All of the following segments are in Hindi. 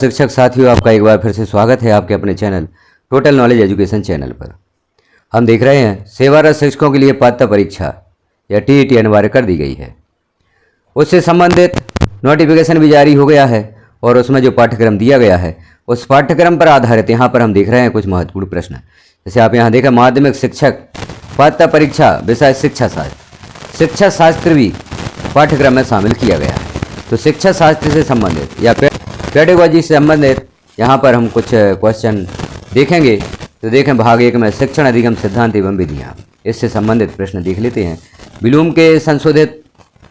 शिक्षक साथियों, आपका एक बार फिर से स्वागत है आपके अपने channel total knowledge education channel पर। हम देख रहे हैं सेवारत शिक्षकों के लिए पात्रता परीक्षा या टीईटी अनिवार्य कर दी गई है। उससे संबंधित नोटिफिकेशन भी जारी हो गया है और उसमें जो पाठ्यक्रम दिया गया है उस पाठ्यक्रम पर आधारित यहाँ पर हम देख रहे हैं कुछ महत्वपूर्ण प्रश्न। जैसे आप यहाँ देखें, माध्यमिक शिक्षक पात्रता परीक्षा विषय शिक्षा शास्त्र, शिक्षा शास्त्र भी पाठ्यक्रम में शामिल किया गया है। तो शिक्षा शास्त्र से संबंधित या पेडागोजी से संबंधित यहाँ पर हम कुछ क्वेश्चन देखेंगे। तो देखें भाग 1 में शिक्षण अधिगम सिद्धांत एवं विधियाँ, इससे संबंधित प्रश्न देख लेते हैं। ब्लूम के संशोधित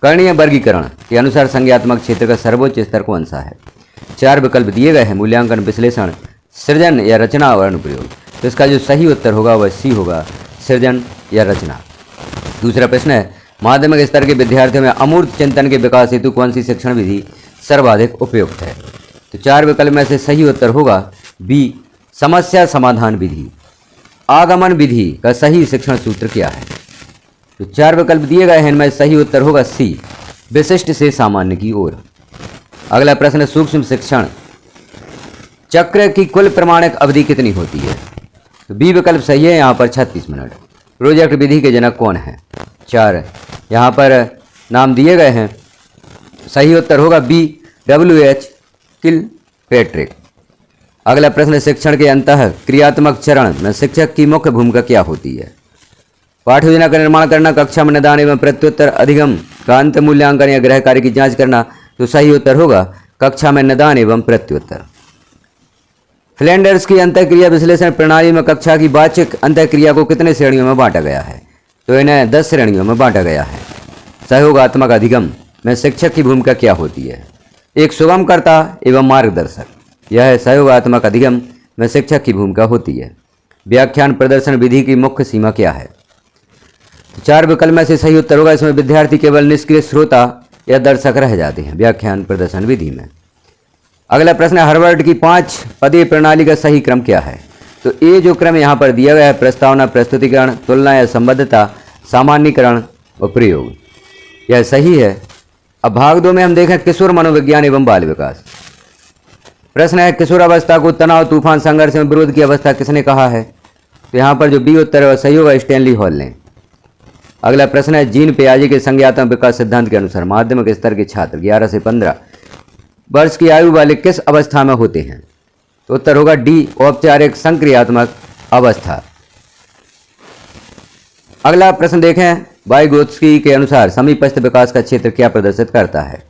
करणीय वर्गीकरण के अनुसार संज्ञात्मक क्षेत्र का सर्वोच्च स्तर कौन सा है? 4 विकल्प दिए गए हैं, मूल्यांकन, विश्लेषण, सृजन या रचना और अनुप्रयोग। तो इसका जो सही उत्तर होगा वह सी होगा, सृजन या रचना। दूसरा प्रश्न है, माध्यमिक स्तर के विद्यार्थियों में अमूर्त चिंतन के विकास हेतु कौन सी शिक्षण विधि सर्वाधिक उपयुक्त है? तो 4 विकल्प में से सही उत्तर होगा बी, समस्या समाधान विधि। आगमन विधि का सही शिक्षण सूत्र क्या है? तो 4 विकल्प दिए गए हैं, इनमें सही उत्तर होगा सी, विशिष्ट से सामान्य की ओर। अगला प्रश्न, सूक्ष्म शिक्षण चक्र की कुल प्रमाणिक अवधि कितनी होती है? तो बी विकल्प सही है, यहाँ पर 36 मिनट। प्रोजेक्ट विधि के जनक कौन है? 4 यहाँ पर नाम दिए गए हैं, सही उत्तर होगा बी, WH किलपैट्रिक। अगला प्रश्न, शिक्षण के अंतः क्रियात्मक चरण में शिक्षक की मुख्य भूमिका क्या होती है? पाठ योजना का निर्माण करना, कक्षा में निदान एवं प्रत्युत्तर, अधिगम का अंत मूल्यांकन या गृह कार्य की जांच करना। तो सही उत्तर होगा कक्षा में निदान एवं प्रत्युत्तर। फ्लैंडर्स की अंतःक्रिया विश्लेषण प्रणाली में कक्षा की वाचिक अंतःक्रिया को कितने श्रेणियों में बांटा गया है? तो इन्हें 10 श्रेणियों में बांटा गया है। सहयोगात्मक अधिगम में शिक्षक की भूमिका क्या होती है? एक सुगमकर्ता एवं मार्गदर्शक। यह है सहयोगात्मक अधिगम में शिक्षक की भूमिका होती है। व्याख्यान प्रदर्शन विधि की मुख्य सीमा क्या है? तो 4 विकल्प में से सही उत्तर होगा, इसमें विद्यार्थी केवल निष्क्रिय श्रोता या दर्शक रह जाते हैं व्याख्यान प्रदर्शन विधि में। अगला प्रश्न, हार्वर्ड की 5 पदीय प्रणाली का सही क्रम क्या है? तो ये जो क्रम यहाँ पर दिया गया है, प्रस्तावना, प्रस्तुतिकरण, तुलना या संबद्धता, सामान्यीकरण और प्रयोग, यह सही है। अब भाग 2 में हम देखें किशोर मनोविज्ञान एवं बाल विकास। प्रश्न है, किशोरावस्था को तनाव, तूफान, संघर्ष में विरोध की अवस्था किसने कहा है? तो यहाँ पर जो बी उत्तर है वह सही होगा, स्टैनली हॉल ने। अगला प्रश्न है, जीन पियाजे के संज्ञात्मक विकास सिद्धांत के अनुसार माध्यमिक स्तर के छात्र 11 से 15 वर्ष की आयु वाले किस अवस्था में होते हैं? तो उत्तर होगा डी, औपचारिक संक्रियात्मक अवस्था। अगला प्रश्न देखें, वाइगोत्स्की के अनुसार समीपस्थ विकास का क्षेत्र क्या प्रदर्शित करता है?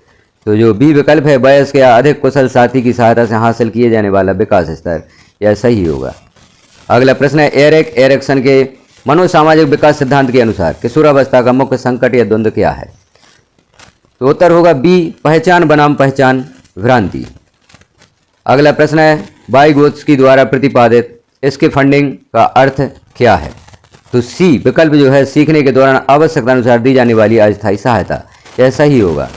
तो जो बी विकल्प है, वयस्क या अधिक कुशल साथी की सहायता से हासिल किए जाने वाला विकास स्तर, यह सही होगा। अगला प्रश्न है, एरिक एरिक्सन के मनोसामाजिक विकास सिद्धांत के अनुसार किशोरावस्था का मुख्य संकट या द्वंद्व क्या है? तो उत्तर होगा बी, पहचान बनाम पहचान भ्रांति। अगला प्रश्न है, वाइगोत्स्की द्वारा प्रतिपादित इसके फंडिंग का अर्थ क्या है? तो सी विकल्प जो है, सीखने के दौरान आवश्यकता अनुसार दी जाने वाली अस्थायी सहायता, यह सही होगा।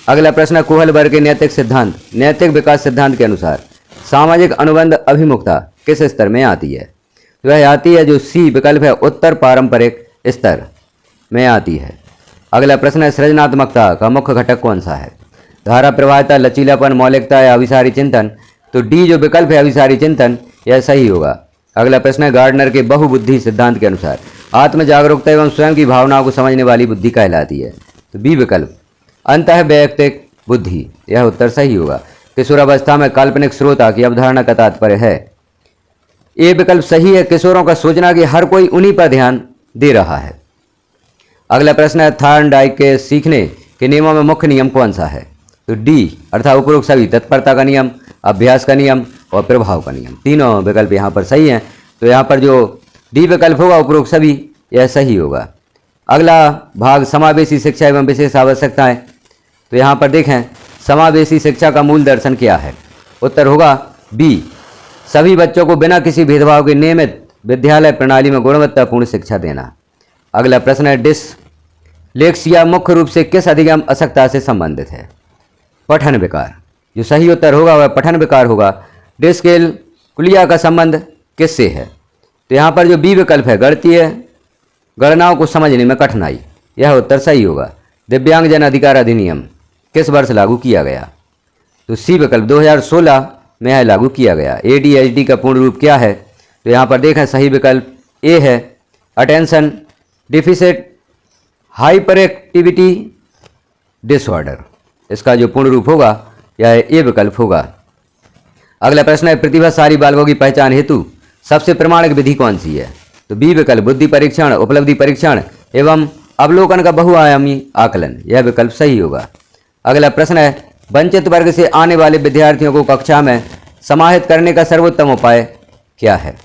अगला प्रश्न, कोहलबर्ग के नैतिक सिद्धांत, नैतिक विकास सिद्धांत के अनुसार सामाजिक अनुबंध अभिमुखता किस स्तर में आती है? तो वह आती है, जो सी विकल्प है, उत्तर पारंपरिक स्तर में आती है। अगला प्रश्न है, सृजनात्मकता का मुख्य घटक कौन सा है? धारा प्रवाहिता, लचीलापन, मौलिकता या अभिसारी चिंतन। तो डी जो विकल्प है, अभिसारी चिंतन, यह सही होगा। अगला प्रश्न है, गार्डनर के बहुबुद्धि सिद्धांत के अनुसार आत्म जागरूकता एवं स्वयं की भावनाओं को समझने वाली बुद्धि कहलाती है। तो बी विकल्प, अंतः वैयक्तिक बुद्धि, यह उत्तर सही होगा। किशोरावस्था में काल्पनिक श्रोता की अवधारणा का तात्पर्य है, ये विकल्प सही है, किशोरों का सोचना कि हर कोई उन्हीं पर ध्यान दे रहा है। अगला प्रश्न है, थॉर्नडाइक के सीखने के नियमों में मुख्य नियम कौन सा है? तो डी अर्थात उपरोक्त सभी, तत्परता का नियम, अभ्यास का नियम और प्रभाव का नियम, तीनों विकल्प यहाँ पर सही हैं। तो यहाँ पर जो डी विकल्प होगा, उपरोक्त सभी, यह सही होगा। अगला भाग, समावेशी शिक्षा एवं विशेष आवश्यकताएं। तो यहाँ पर देखें, समावेशी शिक्षा का मूल दर्शन क्या है? उत्तर होगा बी, सभी बच्चों को बिना किसी भेदभाव के नियमित विद्यालय प्रणाली में गुणवत्तापूर्ण शिक्षा देना। अगला प्रश्न है, डिसलेक्सिया मुख्य रूप से किस अधिगम अशक्तता से संबंधित है? पठन विकार। जो सही उत्तर होगा वह पठन विकार होगा। डिस्कैलकुलिया का संबंध किससे है? तो यहाँ पर जो बी विकल्प है, गणितीय गणनाओं को समझने में कठिनाई, यह उत्तर सही होगा। दिव्यांगजन अधिकार अधिनियम किस वर्ष लागू किया गया? तो सी विकल्प 2016 में यह लागू किया गया। ADHD का पूर्ण रूप क्या है? तो यहाँ पर देखें सही विकल्प ए है, attention deficit hyper activity disorder. इसका जो पूर्ण रूप होगा यह ए विकल्प होगा। अगला प्रश्न है, प्रतिभाशाली बालकों की पहचान हेतु सबसे प्रमाणिक विधि कौन सी है? तो बी विकल्प बुद्धि परीक्षण, उपलब्धि परीक्षण एवं अवलोकन का बहुआयामी आकलन, यह विकल्प सही होगा। अगला प्रश्न है, वंचित वर्ग से आने वाले विद्यार्थियों को कक्षा में समाहित करने का सर्वोत्तम उपाय क्या है?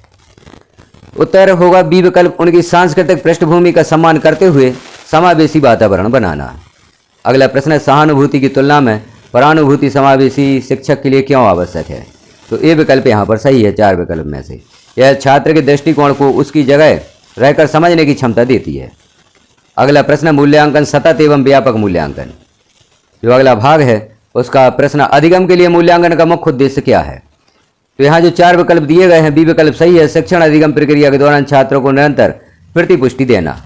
उत्तर होगा बी विकल्प उनकी सांस्कृतिक पृष्ठभूमि का सम्मान करते हुए समावेशी वातावरण बनाना। अगला प्रश्न है, सहानुभूति की तुलना में परानुभूति समावेशी शिक्षक के लिए क्यों आवश्यक है? तो ए विकल्प यहाँ पर सही है 4 विकल्प में से। यह छात्र के दृष्टिकोण को उसकी जगह रहकर समझने की क्षमता देती है। अगला प्रश्न, मूल्यांकन सतत एवं व्यापक मूल्यांकन, जो अगला भाग है उसका प्रश्न, अधिगम के लिए मूल्यांकन का मुख्य उद्देश्य क्या है? तो यहाँ जो 4 विकल्प दिए गए हैं, बी विकल्प सही है, शिक्षण अधिगम प्रक्रिया के दौरान छात्रों को निरंतर प्रतिपुष्टि देना।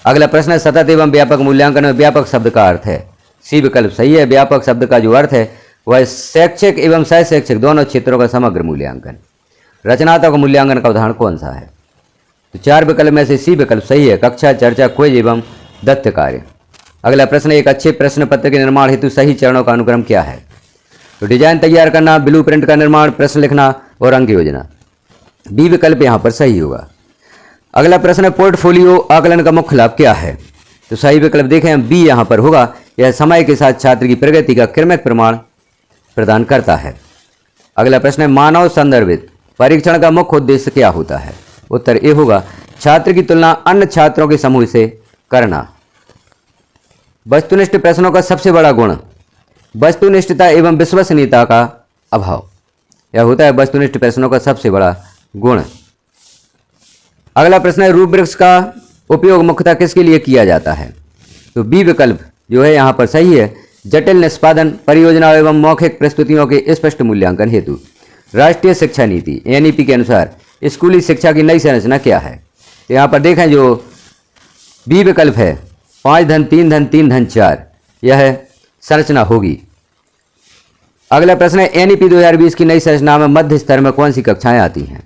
अगला प्रश्न है, सतत एवं व्यापक मूल्यांकन में व्यापक शब्द का अर्थ है? सी विकल्प सही है, व्यापक शब्द का जो अर्थ है वह शैक्षिक एवं सह शैक्षिक दोनों क्षेत्रों का समग्र मूल्यांकन। रचनात्मक मूल्यांकन का उदाहरण कौन सा है? तो 4 विकल्प में से सी विकल्प सही है, कक्षा, चर्चा, क्विज एवं दत्त कार्य। अगला प्रश्न, एक अच्छे प्रश्न पत्र के निर्माण हेतु सही चरणों का अनुक्रम क्या है? तो डिजाइन तैयार करना, ब्लूप्रिंट का निर्माण, प्रश्न लिखना और अंक योजना। बी विकल्प यहाँ पर सही होगा। अगला प्रश्न है, पोर्टफोलियो आकलन का मुख्य लाभ क्या है? तो सही विकल्प देखें बी यहाँ पर होगा, यह समय के साथ छात्र की प्रगति का क्रमिक प्रमाण प्रदान करता है। अगला प्रश्न है, मानव संदर्भित परीक्षण का मुख्य उद्देश्य क्या होता है? उत्तर ए होगा, छात्र की तुलना अन्य छात्रों के समूह से करना। वस्तुनिष्ठ प्रश्नों का सबसे बड़ा गुण वस्तुनिष्ठता एवं विश्वसनीयता का अभाव, यह होता है वस्तुनिष्ठ प्रश्नों का सबसे बड़ा गुण। अगला प्रश्न है, रूब्रिक्स का उपयोग मुख्यतः किसके लिए किया जाता है? तो बी विकल्प जो है यहाँ पर सही है, जटिल निष्पादन परियोजना एवं मौखिक प्रस्तुतियों के स्पष्ट मूल्यांकन हेतु। राष्ट्रीय शिक्षा नीति NEP के अनुसार स्कूली शिक्षा की नई संरचना क्या है? तो यहाँ पर देखें जो बी विकल्प है, 5 धन 3 धन 3 धन 4, यह संरचना होगी। अगला प्रश्न है, NEP 2020 की नई संरचना में मध्य स्तर में कौन सी कक्षाएं आती हैं?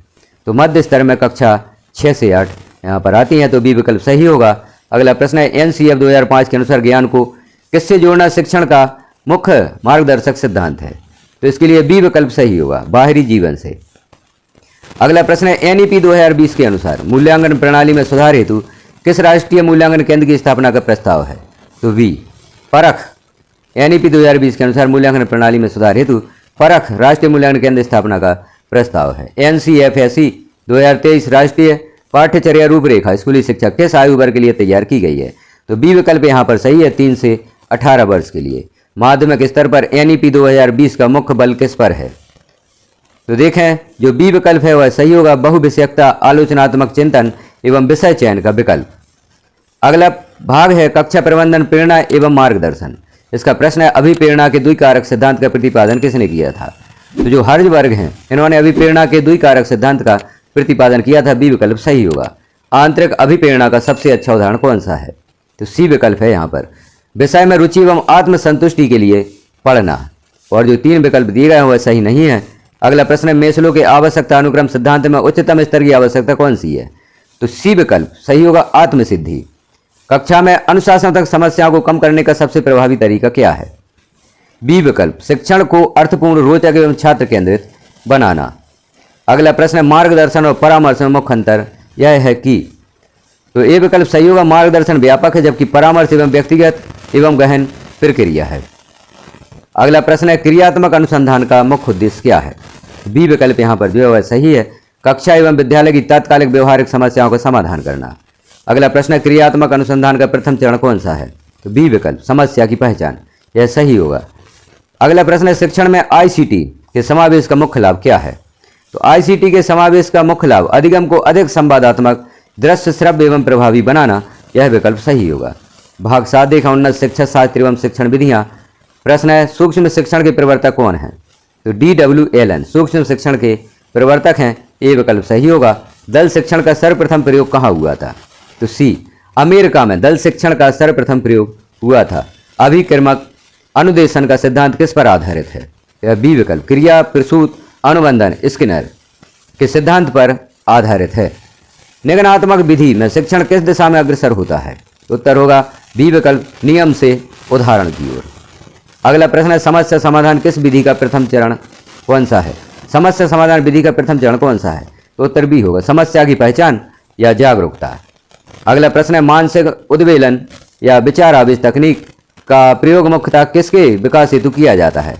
तो मध्य स्तर में कक्षा 6 से 8 यहाँ पर आती हैं, तो बी विकल्प सही होगा। अगला प्रश्न है, NCF 2005 के अनुसार ज्ञान को किससे जोड़ना शिक्षण का मुख्य मार्गदर्शक सिद्धांत है? तो इसके लिए बी विकल्प सही होगा, बाहरी जीवन से। अगला प्रश्न है, NEP 2020 के अनुसार मूल्यांकन प्रणाली में सुधार हेतु किस राष्ट्रीय मूल्यांकन केंद्र की स्थापना का प्रस्ताव है? तो बी परख। NEP 2020 के अनुसार मूल्यांकन प्रणाली में सुधार हेतु परख राष्ट्रीय मूल्यांकन केंद्र स्थापना का प्रस्ताव है। NCFSE 2023 राष्ट्रीय पाठ्यचर्या रूपरेखा स्कूली शिक्षा किस आयु वर्ग के लिए तैयार की गई है? तो बी विकल्प यहाँ पर सही है, 3 से 18 वर्ष के लिए। माध्यमिक स्तर पर NEP 2020 का मुख्य बल किस पर है? तो देखें जो बी विकल्प है वह सही होगा, बहुविषयकता, आलोचनात्मक चिंतन एवं विषय चयन का विकल्प। अगला भाग है कक्षा प्रबंधन, प्रेरणा एवं मार्गदर्शन। इसका प्रश्न है, अभिप्रेरणा के द्विकारक सिद्धांत का प्रतिपादन किसने किया था? तो जो हर्ज वर्ग हैं इन्होंने अभिप्रेरणा के द्विकारक सिद्धांत का प्रतिपादन किया था, बी विकल्प सही होगा। आंतरिक अभिप्रेरणा का सबसे अच्छा उदाहरण कौन सा है? तो सी विकल्प है यहाँ पर, विषय में रुचि एवं आत्मसंतुष्टि के लिए पढ़ना। और जो 3 विकल्प दिए गए हैं वह सही नहीं है। अगला प्रश्न है, मेस्लो के आवश्यकता अनुक्रम सिद्धांत में उच्चतम स्तर की आवश्यकता कौन सी है? तो सी विकल्प सही होगा, आत्मसिद्धि। कक्षा में अनुशासनात्मक समस्याओं को कम करने का सबसे प्रभावी तरीका क्या है? बी विकल्प शिक्षण को अर्थपूर्ण, रोचक एवं छात्र केंद्रित बनाना। अगला प्रश्न है, मार्गदर्शन और परामर्श में मुख्य अंतर यह है कि? तो ए विकल्प सही होगा, मार्गदर्शन व्यापक है जबकि परामर्श एवं व्यक्तिगत एवं गहन प्रक्रिया है। अगला प्रश्न है, क्रियात्मक अनुसंधान का मुख्य उद्देश्य क्या है? बी विकल्प यहाँ पर जो है सही है, कक्षा एवं विद्यालय की तात्कालिक व्यवहारिक समस्याओं का समाधान करना। अगला प्रश्न है, क्रियात्मक अनुसंधान का प्रथम चरण कौन सा है? तो बी विकल्प समस्या की पहचान, यह सही होगा। अगला प्रश्न है, शिक्षण में ICT के समावेश का मुख्य लाभ क्या है? तो ICT के समावेश का मुख्य लाभ अधिगम को अधिक संवादात्मक, दृश्य, श्रव्य एवं प्रभावी बनाना, यह विकल्प सही होगा। भाग 7 देखा, उन्नत शिक्षा शास्त्र एवं शिक्षण विधियां। प्रश्न है, सूक्ष्म शिक्षण के प्रवर्तक कौन है? तो DW Allen सूक्ष्म शिक्षण के प्रवर्तक हैं, ए विकल्प सही होगा। दल शिक्षण का सर्वप्रथम प्रयोग कहाँ हुआ था? तो सी अमेरिका में दल शिक्षण का सर्वप्रथम प्रयोग हुआ था। अभिक्रमक अनुदेशन का सिद्धांत किस पर आधारित है? या बी विकल्प क्रिया प्रसूत अनुबंधन स्किनर के सिद्धांत पर आधारित है। निगमनात्मक विधि में शिक्षण किस दिशा में अग्रसर होता है? उत्तर होगा बी विकल्प नियम से उदाहरण की ओर। अगला प्रश्न है समस्या समाधान किस विधि का प्रथम चरण कौन सा है? समस्या समाधान विधि का प्रथम चरण कौन सा है? तो उत्तर बी होगा समस्या की पहचान या जागरूकता। अगला प्रश्न है मानसिक उद्वेलन या विचार आवेश तकनीक का प्रयोग मुख्यतः किसके विकास हेतु किया जाता है?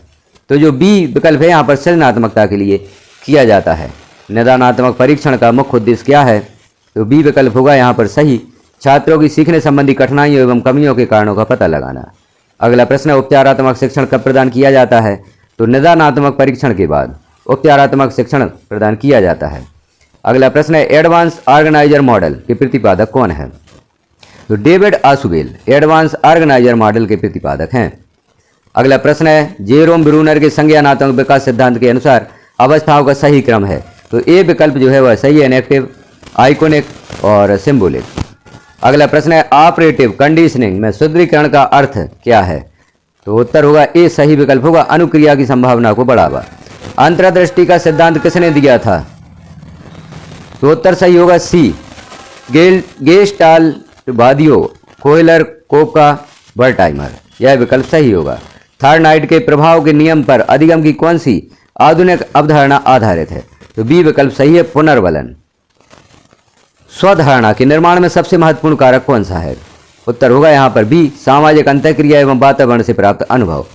तो जो बी विकल्प है यहाँ पर सृजनात्मकता के लिए किया जाता है। निदानात्मक परीक्षण का मुख्य उद्देश्य क्या है? तो बी विकल्प होगा यहाँ पर सही, छात्रों की सीखने संबंधी कठिनाइयों एवं कमियों के कारणों का पता लगाना। अगला प्रश्न है उपचारात्मक शिक्षण कब प्रदान किया जाता है? तो निदानात्मक परीक्षण के बाद उपचारात्मक शिक्षण प्रदान किया जाता है। अगला प्रश्न है एडवांस ऑर्गेनाइजर मॉडल के प्रतिपादक कौन है? तो David Ausubel advance organiser model के प्रतिपादक हैं। अगला प्रश्न है जेरोम ब्रूनर के संज्ञानात्मक विकास सिद्धांत के अनुसार अवस्थाओं का सही क्रम है? तो ए विकल्प जो है वह सही है, इनएक्टिव, आइकोनिक और सिंबोलिक। अगला प्रश्न है ऑपरेटिव कंडीशनिंग में सुदृढ़ीकरण का अर्थ क्या है? तो उत्तर होगा ए सही विकल्प होगा, अनुक्रिया की संभावना को बढ़ावा। अंतर्दृष्टि का सिद्धांत किसने दिया था? तो उत्तर सही होगा सी, गेस्टाल्टवादियों, कोहलर, कोपका, बर्टाइमर। यह विकल्प सही होगा। थार्नाइट के प्रभाव के नियम पर अधिगम की कौन सी आधुनिक अवधारणा आधारित है? तो बी विकल्प सही है, पुनर्वलन। स्वधारणा के निर्माण में सबसे महत्वपूर्ण कारक कौन सा है? उत्तर होगा यहाँ पर बी, सामाजिक अंतःक्रिया एवं वातावरण से प्राप्त अनुभव।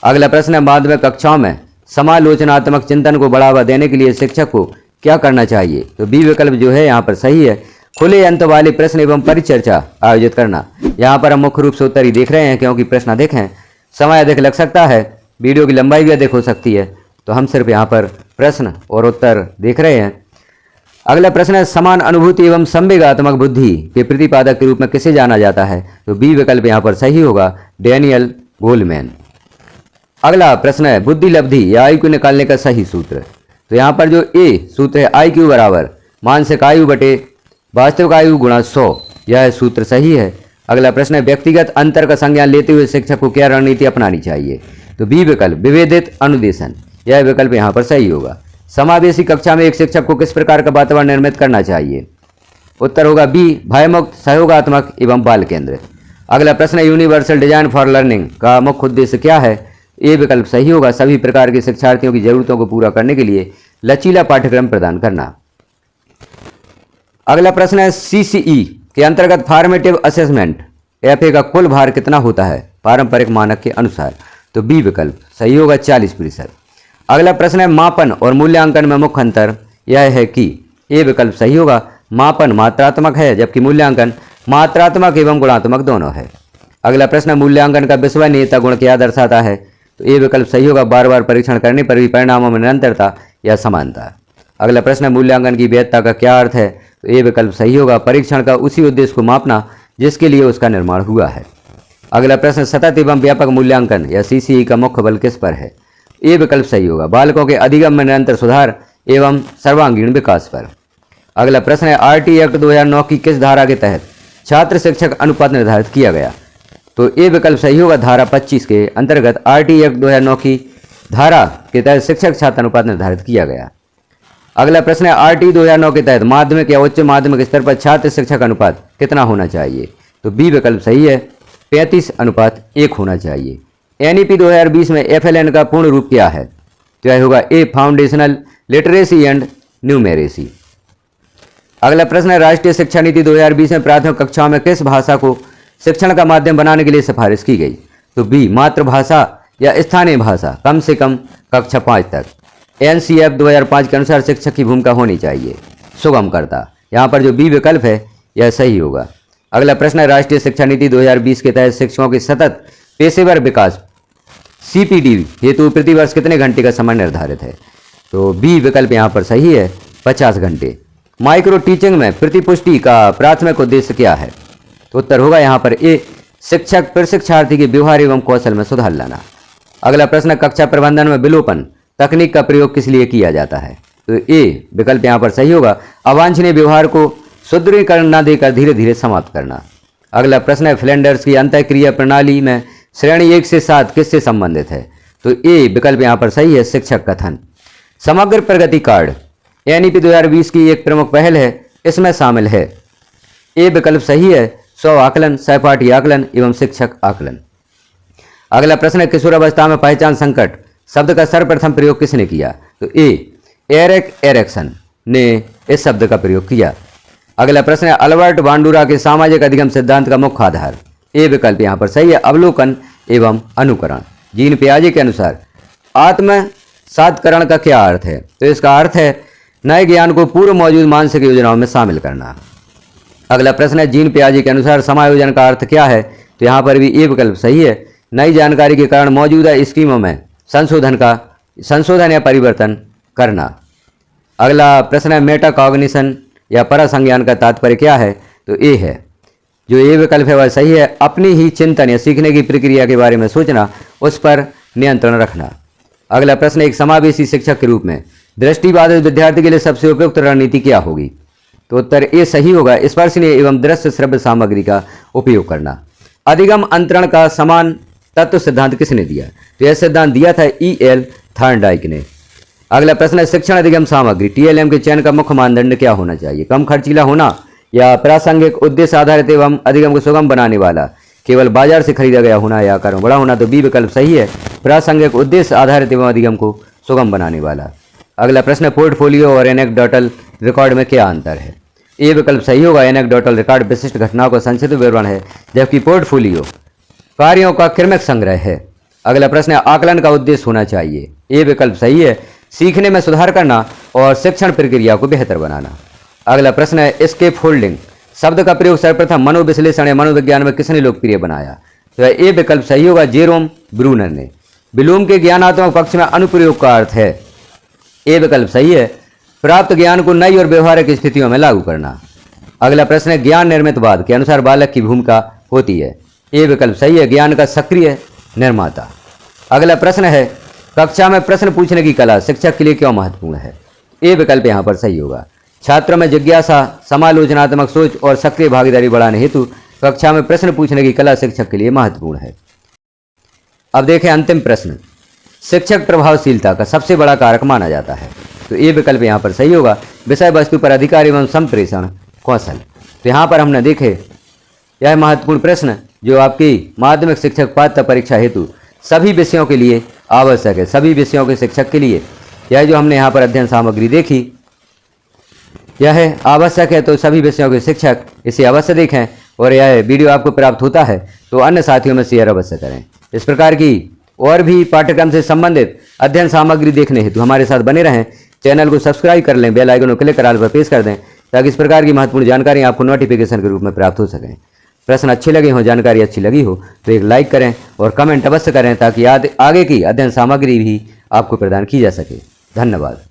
अगला प्रश्न है माध्यमिक कक्षाओं में समालोचनात्मक चिंतन को बढ़ावा देने के लिए शिक्षक को क्या करना चाहिए? तो बी विकल्प जो है यहाँ पर सही है, खुले अंत वाले प्रश्न एवं परिचर्चा आयोजित करना। यहाँ पर हम मुख्य रूप से उत्तर ही देख रहे हैं क्योंकि प्रश्न अधिक हैं, समय अधिक लग सकता है, वीडियो की लंबाई भी अधिक हो सकती है, तो हम सिर्फ यहाँ पर प्रश्न और उत्तर देख रहे हैं। अगला प्रश्न है समान अनुभूति एवं संवेगात्मक बुद्धि के प्रतिपादक के रूप में किसे जाना जाता है? तो बी विकल्प यहाँ पर सही होगा, डैनियल गोलमैन। अगला प्रश्न है बुद्धि लब्धि या IQ निकालने का सही सूत्र। तो यहाँ पर जो ए सूत्र है IQ बराबर मानसिक आयु बटे वास्तविक आयु गुणा 100, यह सूत्र सही है। अगला प्रश्न है व्यक्तिगत अंतर का संज्ञान लेते हुए शिक्षक को क्या रणनीति अपनानी चाहिए? तो बी विकल्प विभेदित अनुदेशन, यह विकल्प यहाँ पर सही होगा। समावेशी कक्षा में एक शिक्षक को किस प्रकार का वातावरण निर्मित करना चाहिए? उत्तर होगा बी, भयमुक्त, सहयोगात्मक एवं बाल केंद्रित। अगला प्रश्न है यूनिवर्सल डिजाइन फॉर लर्निंग का मुख्य उद्देश्य क्या है? ए विकल्प सही होगा, सभी प्रकार के शिक्षार्थियों की जरूरतों को पूरा करने के लिए लचीला पाठ्यक्रम प्रदान करना। अगला प्रश्न है CCE के अंतर्गत फॉर्मेटिव असेसमेंट FA का कुल भार कितना होता है पारंपरिक मानक के अनुसार? तो बी विकल्प सही होगा, 40%। अगला प्रश्न है मापन और मूल्यांकन में मुख्य अंतर यह है कि ए विकल्प सही होगा, मापन मात्रात्मक है जबकि मूल्यांकन मात्रात्मक एवं गुणात्मक दोनों है। अगला प्रश्न है मूल्यांकन का विश्वसनीयता गुण क्या दर्शाता है? तो ए विकल्प सही होगा, बार बार परीक्षण करने पर भी परिणामों में निरंतरता या समानता। अगला प्रश्न है मूल्यांकन की वैधता का क्या अर्थ है? तो ए विकल्प सही होगा, परीक्षण का उसी उद्देश्य को मापना जिसके लिए उसका निर्माण हुआ है। अगला प्रश्न सतत एवं व्यापक मूल्यांकन या CCE का मुख्य बल किस पर है? ए विकल्प सही होगा, बालकों के अधिगम में निरंतर सुधार एवं सर्वांगीण विकास पर। अगला प्रश्न है RT एक्ट 2009 की किस धारा के तहत छात्र शिक्षक अनुपात निर्धारित किया गया? तो ए विकल्प सही होगा, धारा 25 के अंतर्गत RT एक्ट 2009 की धारा के तहत शिक्षक छात्र अनुपात निर्धारित किया गया। अगला प्रश्न है RT 2009 के तहत माध्यमिक या उच्च माध्यमिक स्तर पर छात्र शिक्षक अनुपात कितना होना चाहिए? तो बी विकल्प सही है, 35:1 होना चाहिए। NEP 2020 में FLN का पूर्ण रूप क्या है? तो यह होगा ए, फाउंडेशनल लिटरेसी एंड न्यूमेरेसी। अगला प्रश्न है राष्ट्रीय शिक्षा नीति 2020 में प्राथमिक कक्षाओं में किस भाषा को शिक्षण का माध्यम बनाने के लिए सिफारिश की गई? तो बी, मातृभाषा या स्थानीय भाषा कम से कम कक्षा 5 तक। NCF 2005 के अनुसार शिक्षक की भूमिका होनी चाहिए सुगमकर्ता। यहाँ पर जो बी विकल्प है यह सही होगा। अगला प्रश्न है राष्ट्रीय शिक्षा नीति 2020 के तहत शिक्षकों के सतत पेशेवर विकास CPD हेतु प्रतिवर्ष कितने घंटे का समय निर्धारित है? तो बी विकल्प यहाँ पर सही है, 50 घंटे। माइक्रो टीचिंग में प्रतिपुष्टि का प्राथमिक उद्देश्य क्या है? तो उत्तर होगा यहाँ पर ए, शिक्षक प्रशिक्षार्थी के व्यवहार एवं कौशल में सुधार लाना। अगला प्रश्न कक्षा प्रबंधन में विलोपन तकनीक का प्रयोग किस लिए किया जाता है? तो ए विकल्प यहाँ पर सही होगा, अवांछनीय व्यवहार को सुदृढ़ीकरण न देकर धीरे धीरे समाप्त करना। अगला प्रश्न है फ्लैंडर्स की अंतःक्रिया प्रणाली में श्रेणी 1 से 7 किससे संबंधित है? तो ए विकल्प यहाँ पर सही है, शिक्षक कथन। समग्र प्रगति कार्ड एनईपी 2020 की एक प्रमुख पहल है, इसमें शामिल है। ए विकल्प सही है, स्व आकलन, सहपाठी आकलन एवं शिक्षक आकलन। अगला प्रश्न है, किशोरावस्था में पहचान संकट शब्द का सर्वप्रथम प्रयोग किसने किया? तो ए एरिक एरिक्सन ने इस शब्द का प्रयोग किया। अगला प्रश्न है, अल्बर्ट बांडुरा के सामाजिक अधिगम सिद्धांत का मुख्य आधार? ए विकल्प यहाँ पर सही है, अवलोकन एवं अनुकरण। जीन पियाजे के अनुसार आत्मसात्करण का क्या अर्थ है? तो इसका अर्थ है नए ज्ञान को पूर्व मौजूद मानसिक योजनाओं में शामिल करना। अगला प्रश्न है, जीन पियाजे के अनुसार समायोजन का अर्थ क्या है? तो यहाँ पर भी ए विकल्प सही है, नई जानकारी के कारण मौजूदा स्कीमों में संशोधन या परिवर्तन करना। अगला प्रश्न है, मेटाकॉग्निशन या परसंज्ञान का तात्पर्य क्या है? तो ए है, जो ए विकल्प है वह सही है, अपनी ही चिंतन या सीखने की प्रक्रिया के बारे में सोचना, उस पर नियंत्रण रखना। अगला प्रश्न, एक समावेशी शिक्षक के रूप में दृष्टिबाधित विद्यार्थी के लिए सबसे उपयुक्त रणनीति क्या होगी? तो उत्तर ए सही होगा, स्पर्शनीय एवं दृश्य श्रव्य सामग्री का उपयोग करना। अधिगम अंतरण का समान तत्व सिद्धांत किसने दिया? तो यह सिद्धांत दिया था E.L. थॉर्नडाइक ने। अगला प्रश्न है, शिक्षण अधिगम सामग्री TLM के चयन का मुख्य मानदंड क्या होना चाहिए? कम खर्चीला होना या प्रासंगिक उद्देश्य आधारित एवं अधिगम को सुगम बनाने वाला, केवल बाजार से खरीदा गया होना या आकार में बड़ा होना? तो बी विकल्प सही है, प्रासंगिक उद्देश्य आधारित एवं अधिगम को सुगम बनाने वाला। अगला प्रश्न है, पोर्टफोलियो और एनेक्डोटल रिकॉर्ड में क्या अंतर है? ए विकल्प सही होगा, एनेक्डोटल रिकॉर्ड विशिष्ट घटनाओं का संक्षिप्त विवरण है, जबकि पोर्टफोलियो कार्यों का क्रमिक संग्रह है। अगला प्रश्न है, आकलन का उद्देश्य होना चाहिए? ए विकल्प सही है, सीखने में सुधार करना और शिक्षण प्रक्रिया को बेहतर बनाना। अगला प्रश्न है, स्केप फोल्डिंग शब्द का प्रयोग सर्वप्रथम मनोविश्लेषण या मनोविज्ञान में किसने लोकप्रिय बनाया? तो ए विकल्प सही होगा, जेरोम ब्रूनर ने। ब्लूम के ज्ञानात्मक पक्ष में अनुप्रयोग का अर्थ है? ए विकल्प सही है, प्राप्त ज्ञान को नई और व्यवहारिक स्थितियों में लागू करना। अगला प्रश्न है, ज्ञान निर्मितवाद के अनुसार बालक की भूमिका होती है? ए विकल्प सही है, ज्ञान का सक्रिय निर्माता। अगला प्रश्न है, कक्षा में प्रश्न पूछने की कला शिक्षक के लिए क्यों महत्वपूर्ण है? ए विकल्प यहाँ पर सही होगा, छात्रों में जिज्ञासा, समालोचनात्मक सोच और सक्रिय भागीदारी बढ़ाने हेतु कक्षा में प्रश्न पूछने की कला शिक्षक के लिए महत्वपूर्ण है। अब देखें अंतिम प्रश्न, शिक्षक प्रभावशीलता का सबसे बड़ा कारक माना जाता है? तो ए विकल्प यहाँ पर सही होगा, विषय वस्तु पर अधिकार एवं संप्रेषण कौशल। तो यहाँ पर हमने देखे यह महत्वपूर्ण प्रश्न जो आपकी माध्यमिक शिक्षक पात्रता परीक्षा हेतु सभी विषयों के लिए आवश्यक है, सभी विषयों के शिक्षक के लिए। यह जो हमने यहाँ पर अध्ययन सामग्री देखी यह आवश्यक है, तो सभी विषयों के शिक्षक इसे अवश्य देखें। और यह वीडियो आपको प्राप्त होता है तो अन्य साथियों में शेयर अवश्य करें। इस प्रकार की और भी पाठ्यक्रम से संबंधित अध्ययन सामग्री देखने हेतु हमारे साथ बने रहें। चैनल को सब्सक्राइब कर लें, बेल आइकन को क्लिक कर ऑल पर प्रेस कर दें, ताकि इस प्रकार की महत्वपूर्ण जानकारी आपको नोटिफिकेशन के रूप में प्राप्त हो सकें। प्रश्न अच्छे लगे हों, जानकारी अच्छी लगी हो तो एक लाइक करें और कमेंट अवश्य करें, ताकि आगे की अध्ययन सामग्री भी आपको प्रदान की जा सके। धन्यवाद।